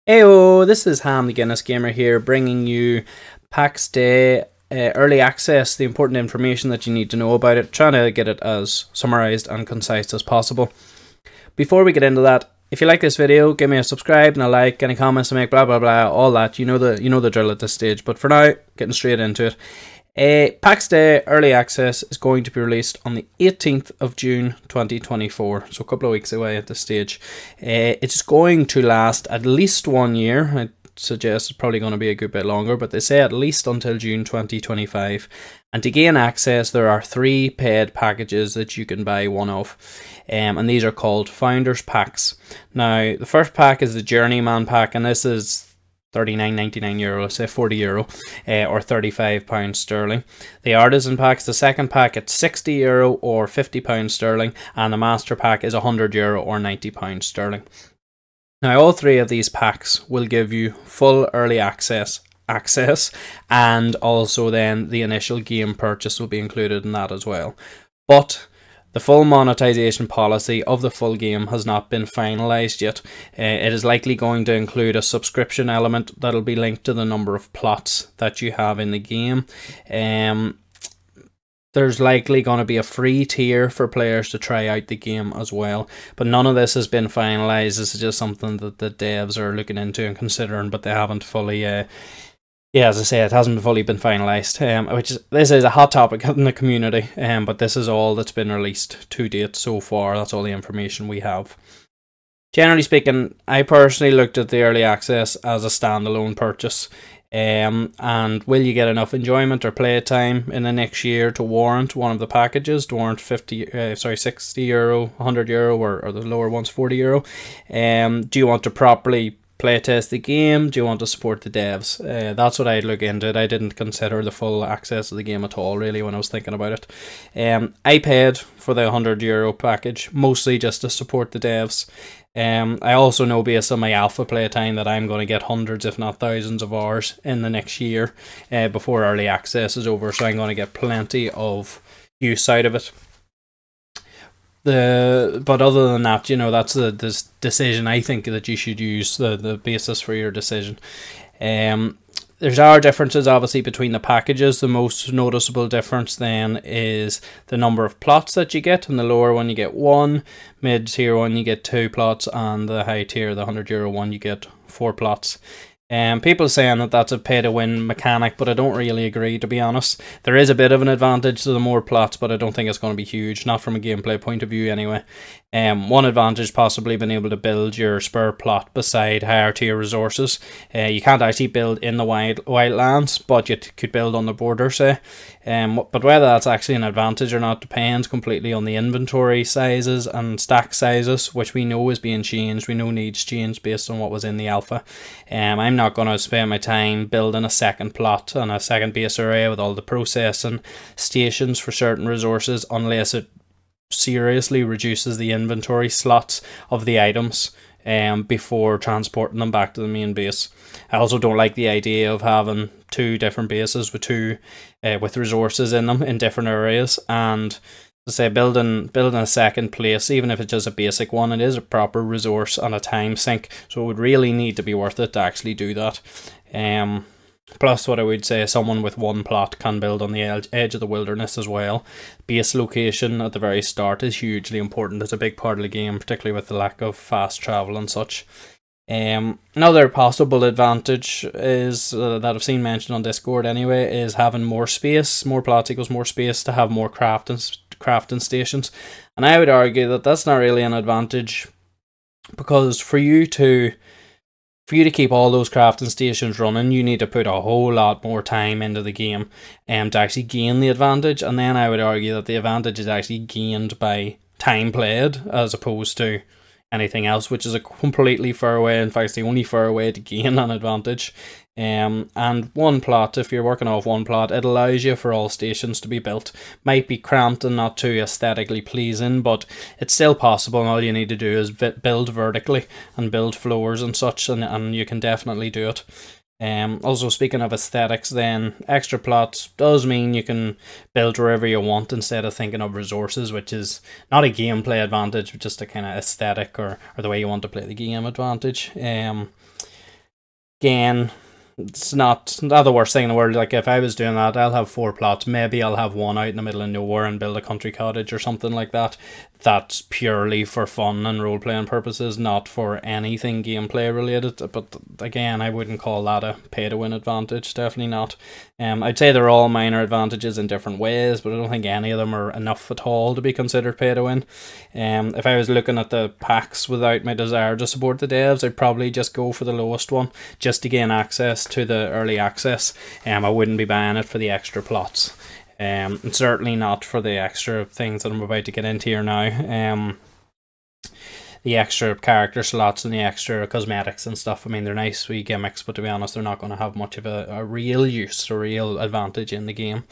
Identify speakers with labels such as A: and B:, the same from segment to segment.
A: Heyo, this is Ham the Guinness Gamer here, bringing you Pax Dei early access, the important information that you need to know about it, trying to get it as summarised and concise as possible. Before we get into that, if you like this video, give me a subscribe and a like, any comments to make, blah blah blah, all that. You know the drill at this stage. But for now, getting straight into it. Pax Dei Early Access is going to be released on the 18th of June 2024, so a couple of weeks away at this stage. It's going to last at least 1 year. I suggest it's probably going to be a good bit longer, but they say at least until June 2025. And to gain access, there are 3 paid packages that you can buy one of, and these are called Founders Packs. Now, the first pack is the Journeyman pack, and this is €39.99, say €40, or £35 sterling. The Artisan pack is the second pack at €60 or £50 sterling, and the Master pack is €100 or £90 sterling. Now, all 3 of these packs will give you full early access, and also then the initial game purchase will be included in that as well. But the full monetization policy of the full game has not been finalised yet. It is likely going to include a subscription element that will be linked to the number of plots that you have in the game. There's likely going to be a free tier for players to try out the game as well. But none of this has been finalised. This is just something that the devs are looking into and considering, but they haven't fully as I say, it hasn't fully been finalised, this is a hot topic in the community, but this is all that's been released to date so far. That's all the information we have. Generally speaking, I personally looked at the early access as a standalone purchase, and will you get enough enjoyment or play time in the next year to warrant one of the packages, to warrant €60, €100, or the lower ones €40? Do you want to properly playtest the game? Do you want to support the devs? That's what I'd look into it. I didn't consider the full access of the game at all, really, when I was thinking about it. I paid for the €100 package, mostly just to support the devs. I also know, based on my alpha playtime, that I'm going to get hundreds, if not thousands, of hours in the next year before early access is over, so I'm going to get plenty of use out of it. But other than that, that's the decision I think that you should use, the basis for your decision. There are differences obviously between the packages. The most noticeable difference then is the number of plots that you get. In the lower one you get 1, mid tier one you get 2 plots, and the high tier, the €100 one, you get 4 plots. People saying that that's a pay-to-win mechanic, but I don't really agree, to be honest. There is a bit of an advantage to the more plots, but I don't think it's going to be huge, not from a gameplay point of view anyway. One advantage possibly being able to build your spur plot beside higher tier resources. You can't actually build in the wildlands, but you could build on the border, say. But whether that's actually an advantage or not depends completely on the inventory sizes and stack sizes, which we know is being changed. We know needs changed based on what was in the alpha. I'm not going to spend my time building a second plot and a second base array with all the processing stations for certain resources unless it seriously reduces the inventory slots of the items before transporting them back to the main base. I also don't like the idea of having 2 different bases with resources in them in different areas, and to say building a second place, even if it's just a basic one, it is a proper resource and a time sink, so it would really need to be worth it to actually do that. Plus, what I would say, someone with 1 plot can build on the edge of the wilderness as well. Base location at the very start is hugely important. It's a big part of the game, particularly with the lack of fast travel and such. Another possible advantage is that I've seen mentioned on Discord anyway, is having more space. More plots equals more space to have more crafting stations. And I would argue that that's not really an advantage, because for you to keep all those crafting stations running, you need to put a whole lot more time into the game to actually gain the advantage. And then I would argue that the advantage is actually gained by time played as opposed to anything else, which is a completely fair way, in fact it's the only fair way to gain an advantage. And 1 plot, if you're working off 1 plot, it allows you for all stations to be built. Might be cramped and not too aesthetically pleasing, but it's still possible, and all you need to do is build vertically and build floors and such, and you can definitely do it. Also, speaking of aesthetics, then extra plots does mean you can build wherever you want instead of thinking of resources, which is not a gameplay advantage, but just a kind of aesthetic or the way you want to play the game advantage. again, it's not the worst thing in the world. Like, if I was doing that, I'll have 4 plots. Maybe I'll have one out in the middle of nowhere and build a country cottage or something like that. That's purely for fun and role-playing purposes, not for anything gameplay related. But again, I wouldn't call that a pay-to-win advantage. Definitely not. I'd say they're all minor advantages in different ways, but I don't think any of them are enough at all to be considered pay-to-win. If I was looking at the packs without my desire to support the devs, I'd probably just go for the lowest one, just to gain access to the early access. I wouldn't be buying it for the extra plots. And certainly not for the extra things that I'm about to get into here now. The extra character slots and the extra cosmetics and stuff. I mean, they're nice wee gimmicks, but to be honest, they're not going to have much of a real use or real advantage in the game.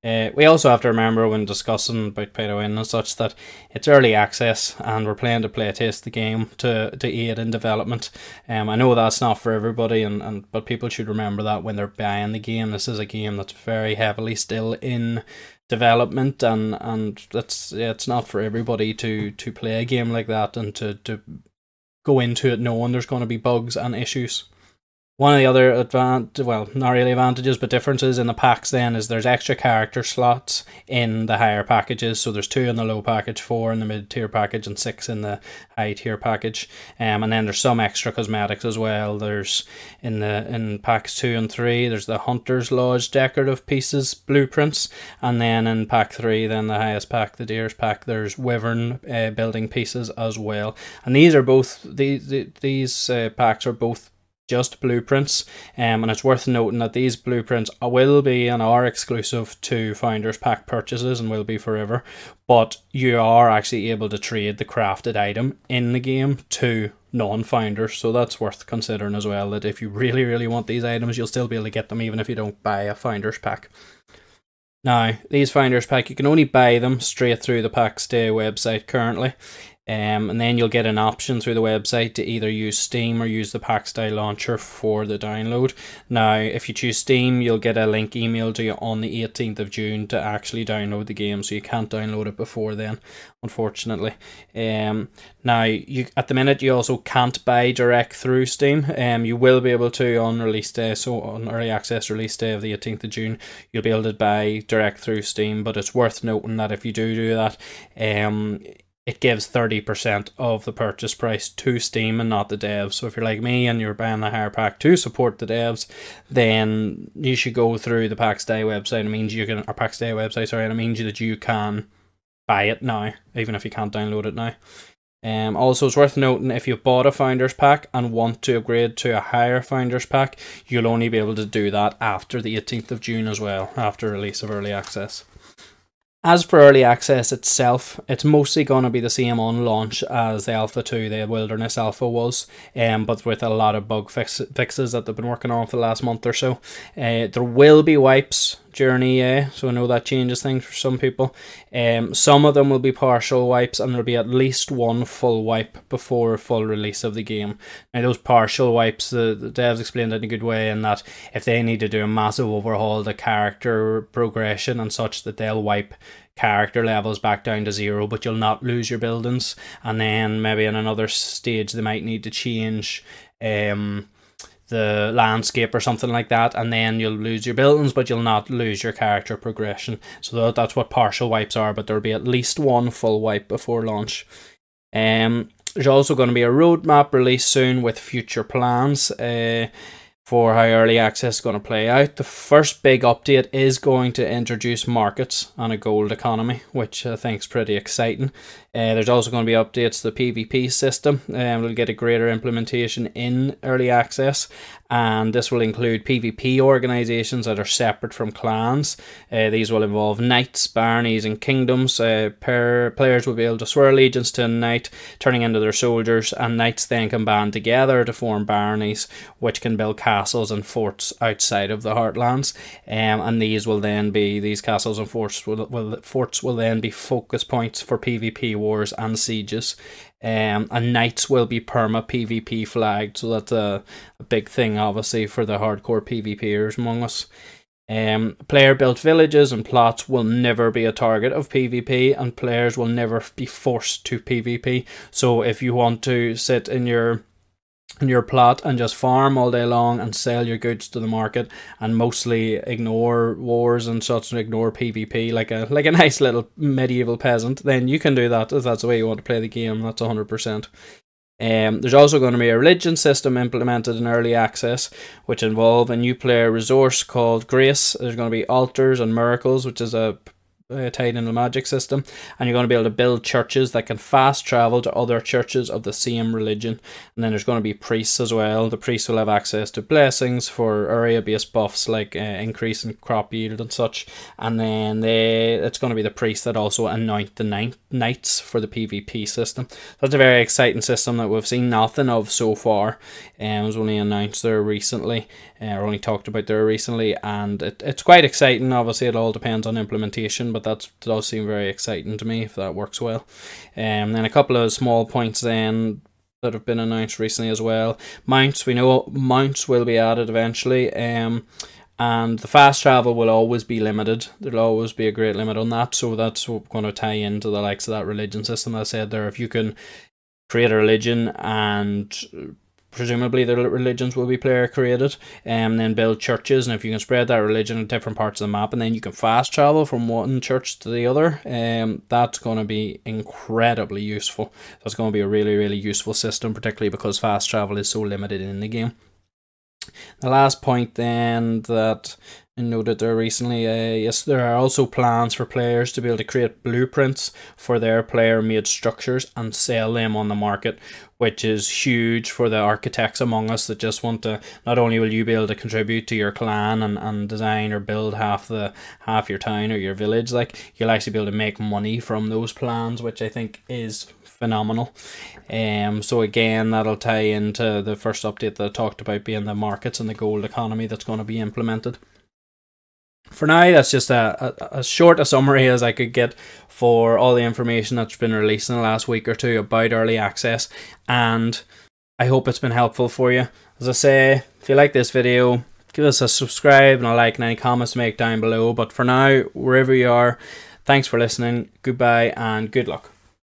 A: We also have to remember when discussing about pay to win and such that it's early access and we're playing to play test the game to aid in development. I know that's not for everybody, but people should remember that when they're buying the game. This is a game that's very heavily still in development, and it's not for everybody to play a game like that and to go into it knowing there's going to be bugs and issues. One of the other not really advantages, but differences in the packs then is there's extra character slots in the higher packages. So there's 2 in the low package, 4 in the mid-tier package, and 6 in the high-tier package. And then there's some extra cosmetics as well. There's in packs 2 and 3, there's the Hunter's Lodge decorative pieces, blueprints. And then in pack 3, then the highest pack, the Deer's pack, there's Wyvern building pieces as well. And these are both, these packs are both just blueprints, and it's worth noting that these blueprints will be and are exclusive to Founders Pack purchases and will be forever, but you are actually able to trade the crafted item in the game to non-founders, so that's worth considering as well, that if you really want these items, you'll still be able to get them even if you don't buy a Founders Pack. Now, these Founders Pack, you can only buy them straight through the Pax Dei website currently. And then you'll get an option through the website to either use Steam or use the Pax Dei launcher for the download. Now, if you choose Steam, you'll get a link emailed to you on the 18th of June to actually download the game, so you can't download it before then, unfortunately. Now, at the minute, you also can't buy direct through Steam. You will be able to on release day, so on early access release day of the 18th of June, you'll be able to buy direct through Steam, but it's worth noting that if you do that, it gives 30% of the purchase price to Steam and not the devs. So if you're like me and you're buying the higher pack to support the devs, then you should go through the Pax Dei website. It means you can, or Pax Dei website, sorry, and it means that you can buy it now, even if you can't download it now. Also, it's worth noting if you've bought a Founders Pack and want to upgrade to a higher Founders Pack, you'll only be able to do that after the 18th of June as well, after release of early access. As for early access itself, it's mostly going to be the same on launch as the Alpha 2, the Wilderness Alpha was, but with a lot of bug fixes that they've been working on for the last month or so. There will be wipes during EA, so I know that changes things for some people. Some of them will be partial wipes, and there'll be at least one full wipe before full release of the game. Now, those partial wipes, the devs explained it in a good way, in that if they need to do a massive overhaul to character progression and such, that they'll wipe character levels back down to 0, but you'll not lose your buildings. And then maybe in another stage they might need to change the landscape or something like that, and then you'll lose your buildings, but you'll not lose your character progression. So that's what partial wipes are, but there'll be at least one full wipe before launch. There's also going to be a roadmap release soon with future plans for how early access is going to play out. The first big update is going to introduce markets and a gold economy, which I think is pretty exciting. There's also going to be updates to the PvP system. We'll get a greater implementation in early access, and this will include PvP organizations that are separate from clans. These will involve knights, baronies, and kingdoms. Players will be able to swear allegiance to a knight, turning into their soldiers, and knights then can band together to form baronies, which can build castles and forts outside of the Heartlands. And these castles and forts will then be focus points for PvP wars and sieges. And knights will be perma PvP flagged, so that's a big thing obviously for the hardcore PvPers among us. Player built villages and plots will never be a target of PvP, and players will never be forced to PvP. So if you want to sit in your in your plot and just farm all day long and sell your goods to the market, and mostly ignore wars and such, and ignore PvP like a nice little medieval peasant, then you can do that if that's the way you want to play the game. That's 100%. There's also going to be a religion system implemented in early access, which involve a new player resource called Grace. There's going to be altars and miracles, which is a tied in the magic system, and you're going to be able to build churches that can fast travel to other churches of the same religion. And then there's going to be priests as well. The priests will have access to blessings for area based buffs like increase in crop yield and such, and then it's going to be the priests that also anoint the knights for the PvP system. That's a very exciting system that we've seen nothing of so far. It was only announced there recently, or only talked about there recently, and it's quite exciting. Obviously it all depends on implementation, but that does seem very exciting to me if that works well. Then a couple of small points then that have been announced recently as well. Mounts, we know mounts will be added eventually, and the fast travel will always be limited. There'll always be a great limit on that, so that's going to tie into the likes of that religion system I said there. If you can create a religion, and presumably the religions will be player created, and then build churches, and if you can spread that religion in different parts of the map, and then you can fast travel from one church to the other, that's going to be incredibly useful. That's going to be a really, really useful system, particularly because fast travel is so limited in the game. The last point then that I noted there recently, yes, there are also plans for players to be able to create blueprints for their player-made structures and sell them on the market, which is huge for the architects among us that just want to, not only will you be able to contribute to your clan and design or build half your town or your village, like you'll actually be able to make money from those plans, which I think is phenomenal. So again, that'll tie into the first update that I talked about, being the markets and the gold economy that's going to be implemented. For now, that's just as short a summary as I could get for all the information that's been released in the last week or two about early access, and I hope it's been helpful for you. As I say, if you like this video, give us a subscribe and a like, and any comments to make down below. But for now, wherever you are, thanks for listening, goodbye and good luck.